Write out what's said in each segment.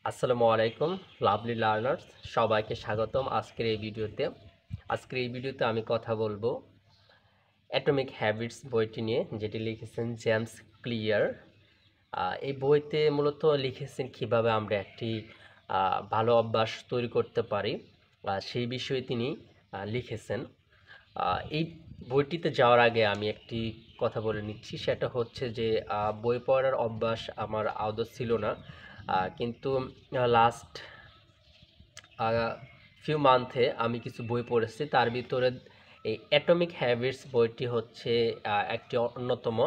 আসসালামু আলাইকুম lovely learners, সবাইকে স্বাগতম আজকের এই ভিডিওতে আমি কথা বলবো অ্যাটমিক হ্যাবিটস বইটি নিয়ে, যেটি লিখেছেন জেমস ক্লিয়ার। এই বইতে মূলত লিখেছেন কিভাবে আমরা একটি ভালো অভ্যাস তৈরি করতে পারি, সেই বিষয়ে তিনি লিখেছেন। এই বইটিতে যাওয়ার আগে আমি একটি কথা বলে নিচ্ছি, সেটা হচ্ছে যে বই পড়ার অভ্যাস আমার আদৌ ছিল না, কিন্তু লাস্ট ফিউ মান্থে আমি কিছু বই পড়েছি। তার ভিতরে এই অ্যাটমিক হ্যাবিটস বইটি হচ্ছে একটি অন্যতম।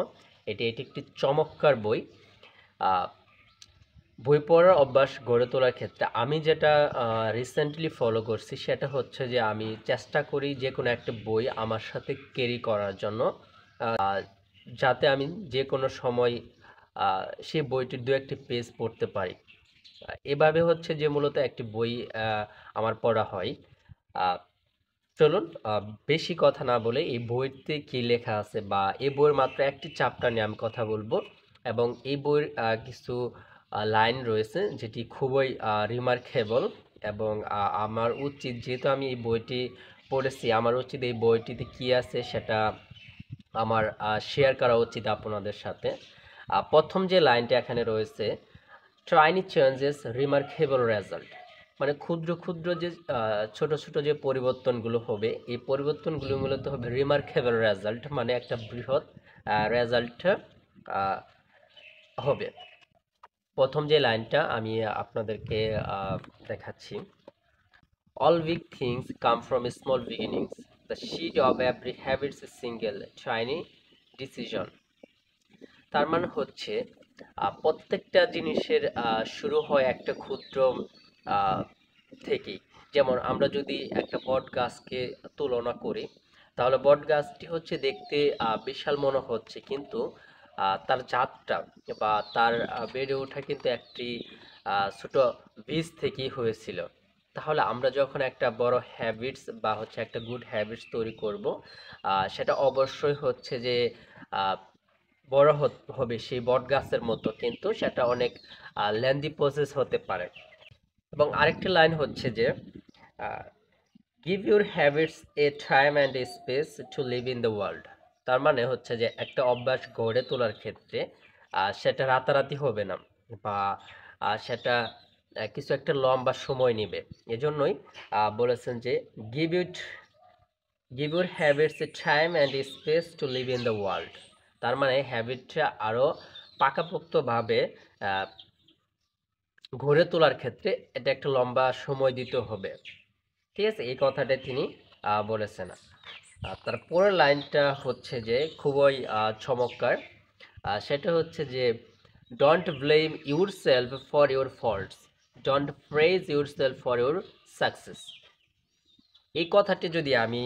এটি একটি চমৎকার বই। আহ, বই পড়ার অভ্যাস গড়ে তোলার ক্ষেত্রে আমি যেটা রিসেন্টলি ফলো করছি, সেটা হচ্ছে যে আমি চেষ্টা করি যে কোনো একটা বই আমার সাথে ক্যারি করার জন্য, যাতে আমি যে কোনো সময় সেই বইটির দু একটি পেজ পড়তে পারি। এভাবে হচ্ছে যে মূলত একটি বই আমার পড়া হয়। আহ, চলুন, বেশি কথা না বলে এই বইতে কি লেখা আছে বা এই বইয়ের মাত্র একটি চ্যাপ্টার নিয়ে আমি কথা বলবো, এবং এই বইয়ের কিছু লাইন রয়েছে যেটি খুবই রিমার্কেবল। এবং আমার উচিত, যেহেতু আমি এই বইটি পড়েছি, আমার উচিত এই বইটিতে কি আছে সেটা আমার শেয়ার করা উচিত আপনাদের সাথে। প্রথম যে লাইনটা এখানে রয়েছে, ট্রাইনি চেঞ্জেস রিমার্কেবল রেজাল্ট, মানে ক্ষুদ্র ক্ষুদ্র যে ছোট ছোট যে পরিবর্তনগুলো হবে, এই পরিবর্তনগুলো মূলত হবে রিমার্কেবল রেজাল্ট, মানে একটা বৃহৎ রেজাল্ট হবে। প্রথম যে লাইনটা আমি আপনাদেরকে দেখাচ্ছি, all big things come from small beginnings, the seed of every habits a single tiny decision. তার মানে হচ্ছে প্রত্যেকটা জিনিসের শুরু হয় একটা ক্ষুদ্র আহ, থেকেই। যেমন আমরা যদি একটা বট গাছকে তুলনা করি, তাহলে বট গাছটি হচ্ছে দেখতে বিশাল মনে হচ্ছে, কিন্তু তার জাতটা বা তার বেড়ে ওঠা কিন্তু একটি ছোট বীজ থেকেই হয়েছিল। তাহলে আমরা যখন একটা বড় হ্যাবিটস বা হচ্ছে একটা গুড হ্যাবিটস তৈরি করব, সেটা অবশ্যই হচ্ছে যে আহ, বড় হবে সেই বট গাছের মতো, কিন্তু সেটা অনেক লেন্দি প্রসেস হতে পারে। এবং আরেকটি লাইন হচ্ছে যে give your habits a time and a space to live in the world. তার মানে হচ্ছে যে একটা অভ্যাস গড়ে তোলার ক্ষেত্রে সেটা রাতারাতি হবে না, বা সেটা কিছু একটা লম্বা সময় নেবে। এজন্যই বলেছেন যে give it give your habits a time and a space to live in the world. তার মানে হ্যাবিটটা আরও পাকাপোক্তভাবে আহ, গড়ে তোলার ক্ষেত্রে এটা একটা লম্বা সময় দিতে হবে। ঠিক আছে, এই কথাটা তিনি বলেছেন। তার পরের লাইনটা হচ্ছে যে খুবই চমৎকার। সেটা হচ্ছে যে don't blame yourself for your faults, don't praise yourself for your success. এই কথাটি যদি আমি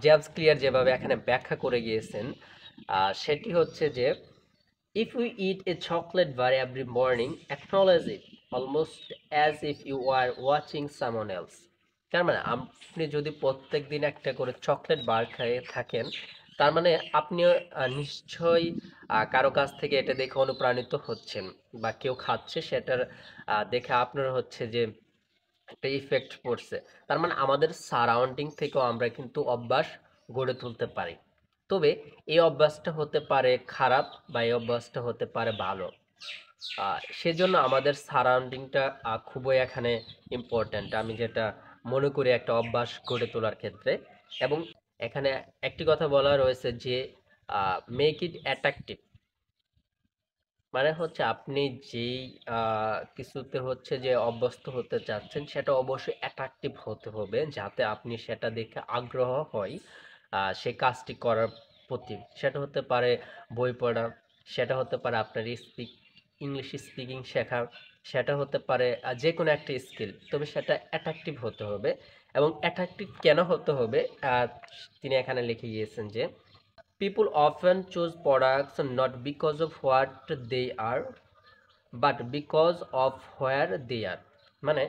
জেমস ক্লিয়ার যেভাবে এখানে ব্যাখ্যা করে গিয়েছেন, সেটি হচ্ছে যে if you eat a chocolate bar every morning, acknowledge it almost as if you are watching someone else. তার মানে আপনি যদি প্রত্যেক দিন একটা করে চকলেট বার খেয়ে থাকেন, তার মানে আপনিও নিশ্চয়ই কারো কাছ থেকে এটা দেখে অনুপ্রাণিত হচ্ছেন, বা কেউ খাচ্ছে সেটার দেখে আপনার হচ্ছে যে একটা ইফেক্ট পড়ছে। তার মানে আমাদের সারাউন্ডিং থেকেও আমরা কিন্তু অভ্যাস গড়ে তুলতে পারি। তবে এই অভ্যাসটা হতে পারে খারাপ, বা এই অভ্যাসটা হতে পারে ভালো। সেজন্য আমাদের সারাউন্ডিংটা খুবই এখানে ইম্পর্ট্যান্ট, আমি যেটা মনে করি একটা অভ্যাস গড়ে তোলার ক্ষেত্রে। এবং এখানে একটি কথা বলা রয়েছে যে মেক ইট অ্যাট্রাকটিভ, মানে হচ্ছে আপনি যেই কিছুতে হচ্ছে যে অভ্যস্ত হতে চাচ্ছেন, সেটা অবশ্যই অ্যাট্রাকটিভ হতে হবে, যাতে আপনি সেটা দেখে আগ্রহ হয় সেই কাজটি করার প্রতি। সেটা হতে পারে বই পড়া, সেটা হতে পারে আপনার ইংলিশ স্পিকিং শেখা, সেটা হতে পারে যে কোনো একটা স্কিল, তবে সেটা অ্যাট্রাকটিভ হতে হবে। এবং অ্যাট্রাকটিভ কেন হতে হবে, তিনি এখানে লিখে গিয়েছেন যে people often choose products not because of what they are, but because of where they are. মানে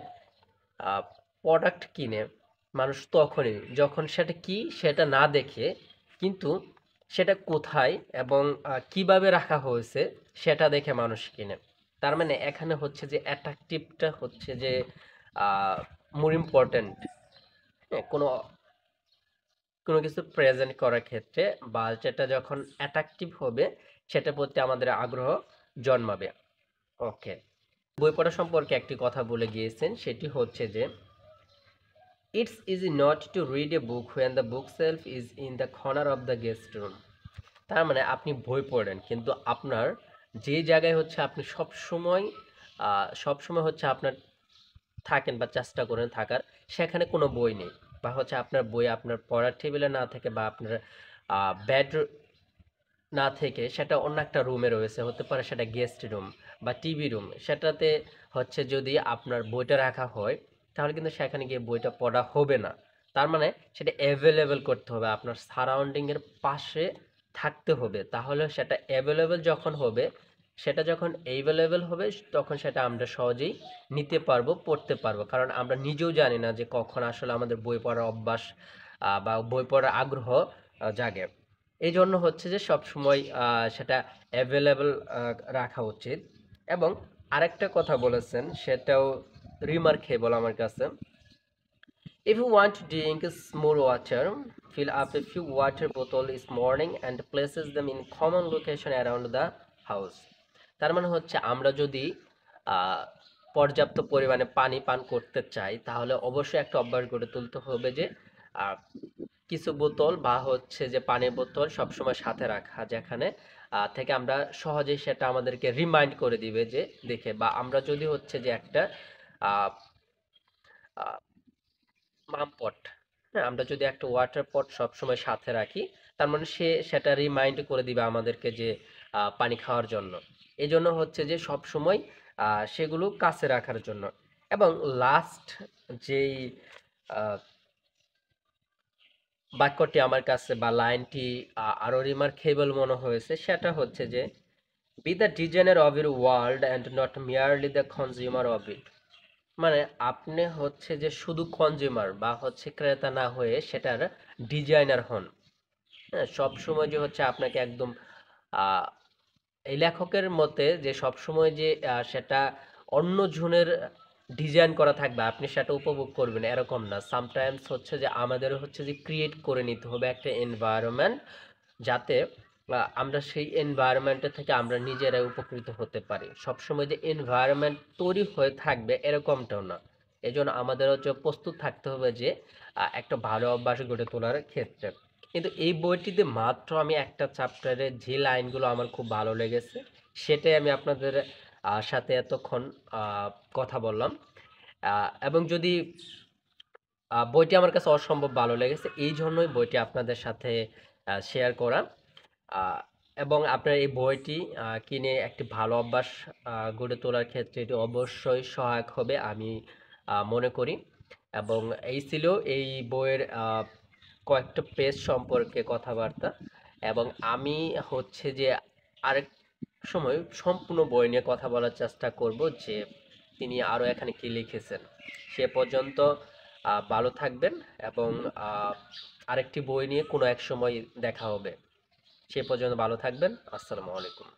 প্রোডাক্ট কিনে মানুষ তখনই যখন সেটা কি সেটা না দেখে, কিন্তু সেটা কোথায় এবং কিভাবে রাখা হয়েছে সেটা দেখে মানুষ কিনে। তার মানে এখানে হচ্ছে যে অ্যাট্রাকটিভটা হচ্ছে যে মোর ইম্পর্ট্যান্ট। হ্যাঁ, কোনো কোনো কিছু প্রেজেন্ট করার ক্ষেত্রে বা যেটা যখন অ্যাট্রাকটিভ হবে সেটার প্রতি আমাদের আগ্রহ জন্মাবে। ওকে, বই পড়া সম্পর্কে একটি কথা বলে গিয়েছেন, সেটি হচ্ছে যে it's easy not to read a book when the book self is in the corner of the guest room. তার মানে আপনি বই পড়েন কিন্তু আপনার যে জায়গায় হচ্ছে আপনি সব সময় হচ্ছে আপনার থাকেন বা চেষ্টা করেন থাকার, সেখানে কোনো বই নেই, বা হচ্ছে আপনার বই আপনার পড়ার টেবিলে না থেকে বা আপনার বেড না থেকে সেটা অন্য একটা রুমে রয়েছে, হতে পারে সেটা গেস্ট রুম বা টিভি রুম, সেটাতে হচ্ছে যদি আপনার বইটা রাখা হয় তাহলে কিন্তু সেখানে গিয়ে বইটা পড়া হবে না। তার মানে সেটা অ্যাভেলেবেল করতে হবে, আপনার সারাউন্ডিং এর পাশে থাকতে হবে, তাহলে সেটা অ্যাভেলেবেল যখন হবে, সেটা যখন অ্যাভেলেবেল হবে তখন সেটা আমরা সহজেই নিতে পারবো, পড়তে পারবো, কারণ আমরা নিজেও জানি না যে কখন আসলে আমাদের বই পড়ার অভ্যাস বা বই পড়ার আগ্রহ জাগে। এই জন্য হচ্ছে যে সবসময় সেটা অ্যাভেলেবল রাখা উচিত। এবং আরেকটা কথা বলেছেন, সেটাও রিমার্কেবল আমার কাছে। If you want to drink more water, fill up a few water bottles each morning and places them in common location around the house. তার মানে হচ্ছে আমরা যদি আহ, পর্যাপ্ত পরিমাণে পানি পান করতে চাই তাহলে অবশ্যই একটা অভ্যাস গড়ে তুলতে হবে যে আহ, কিছু বোতল বা হচ্ছে যে পানির বোতল সবসময় সাথে রাখা, যেখানে থেকে আমরা সহজেই সেটা আমাদেরকে রিমাইন্ড করে দিবে যে দেখে, বা আমরা যদি হচ্ছে যে একটা আহ, আহ, মামপট, হ্যাঁ, আমরা যদি একটা ওয়াটার পট সবসময় সাথে রাখি তার মানে সেটা রিমাইন্ড করে দিবে আমাদেরকে যে পানি খাওয়ার জন্য। এই জন্য হচ্ছে যে সব সময় সেগুলো কাছে রাখার জন্য। এবং লাস্ট যেই আহ, বাক্যটি আমার কাছে বা লাইনটি আরো রিমার্কেবল মনে হয়েছে, সেটা হচ্ছে যে B the designer of your world and not merely the consumer of it. মানে আপনি হচ্ছে যে শুধু কনজিউমার বা হচ্ছে ক্রেতা না হয়ে সেটার ডিজাইনার হন। হ্যাঁ, সব সময় যে হচ্ছে আপনাকে একদম আহ, এই লেখকের মতে যে সব সময় যে সেটা অন্য জনের ডিজাইন করা থাকবে আপনি সেটা উপভোগ করবেন এরকম না, সামটাইমস হচ্ছে যে আমাদের হচ্ছে যে ক্রিয়েট করে নিতে হবে একটা এনভায়রনমেন্ট, যাতে আমরা সেই এনভায়রনমেন্টের থেকে আমরা নিজেরাই উপকৃত হতে পারি। সবসময় যে এনভায়রনমেন্ট তৈরি হয়ে থাকবে এরকমটাও না। এজন্য আমাদের হচ্ছে প্রস্তুত থাকতে হবে যে একটা ভালো অভ্যাস গড়ে তোলার ক্ষেত্রে। কিন্তু এই বইটিতে মাত্র আমি একটা চ্যাপ্টারে যে লাইনগুলো আমার খুব ভালো লেগেছে সেটাই আমি আপনাদের সাথে এতক্ষণ আহ, কথা বললাম। এবং যদি বইটি আমার কাছে অসম্ভব ভালো লেগেছে, এই জন্যই বইটি আপনাদের সাথে শেয়ার করা। আহ, এবং আপনার এই বইটি কিনে একটি ভালো অভ্যাস গড়ে তোলার ক্ষেত্রে এটি অবশ্যই সহায়ক হবে আমি মনে করি। এবং এই ছিল এই বইয়ের কয়েকটা পেজ সম্পর্কে কথাবার্তা। এবং আমি হচ্ছে যে আরেক সময় সম্পূর্ণ বই নিয়ে কথা বলার চেষ্টা করব যে তিনি আরো এখানে কি লিখেছেন। সে পর্যন্ত ভালো থাকবেন এবং আহ, আরেকটি বই নিয়ে কোনো এক সময় দেখা হবে। সে পর্যন্ত ভালো থাকবেন। আসসালামু আলাইকুম।